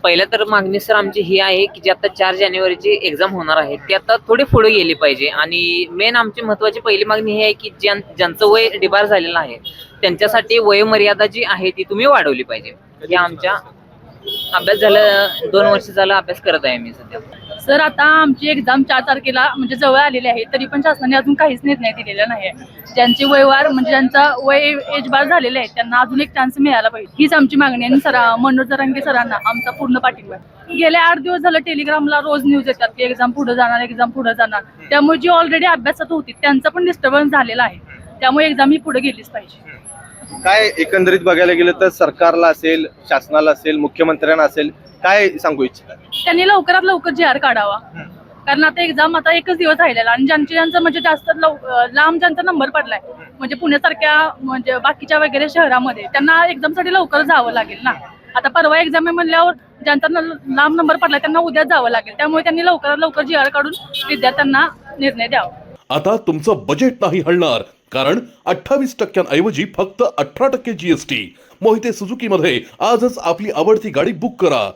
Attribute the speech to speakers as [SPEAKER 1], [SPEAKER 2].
[SPEAKER 1] पहिल्या तर मागणी सर आमची ही आहे की जी आता 4 जानेवारीची एक्झाम होणार आहे ती आता थोडी पुढे गेली पाहिजे आणि मेन आमची महत्वाची पहिली मागणी ही आहे की ज्यांचं वय डिबार झालेलं आहे त्यांच्यासाठी वयोमर्यादा जी आहे ती तुम्ही वाढवली पाहिजे. हे आमच्या अभ्यास झालं 2 वर्ष झालं अभ्यास करत आहे मी सध्या.
[SPEAKER 2] सर आता आमची एक्झाम 4 तारखेला म्हणजे जवळ आलेली आहे, तरी पण शासनाने अजून काहीच निर्णय दिलेला नाही. ज्यांचे वयवार म्हणजे ज्यांचा वय एज बार झालेले आहे त्यांना अजून एक चान्स मिळाला पाहिजे, हीच आमची मागणी आहे. आणि मनोज जरांगे सरांना आमचा पूर्ण पाठिंबा आहे. गेले 8 दिवस झालं टेलिग्रामला रोज न्यूज येतात की एक्झाम पुढे जाणार, एक्झाम पुढे जाणार. त्यामुळे जी ऑलरेडी अभ्यासात होती त्यांचा पण डिस्टर्बन्स झालेला आहे. त्यामुळे एक्झाम ही पुढे गेलीच पाहिजे.
[SPEAKER 3] काय एकंदरीत बघायला गेलं तर सरकारला असेल, शासनाला असेल, मुख्यमंत्र्यांना असेल, काय सांगू इच्छिता?
[SPEAKER 2] त्यांनी लवकरात लवकर जी आर काढावा, कारण आता एक्झाम आता एकच दिवस राहिलेला आणि ज्यांचं म्हणजे जास्त लांब ज्यांचा नंबर पडलाय म्हणजे पुण्यासारख्या म्हणजे बाकीच्या वगैरे शहरामध्ये त्यांना एक्झामसाठी लवकर जावं लागेल ना. आता परवा एक्झाम आहे म्हणल्यावर ज्यांचा लांब नंबर पडलाय त्यांना उद्याच जावं लागेल. त्यामुळे त्यांनी लवकरात लवकर जी आर काढून विद्यार्थ्यांना निर्णय द्यावा.
[SPEAKER 4] आता तुमचं बजेट नाही हलणार, कारण 28% ऐवजी फक्त 18% GST. मोहिते सुझुकी मध्ये आजच आपली आवडती गाडी बुक करा.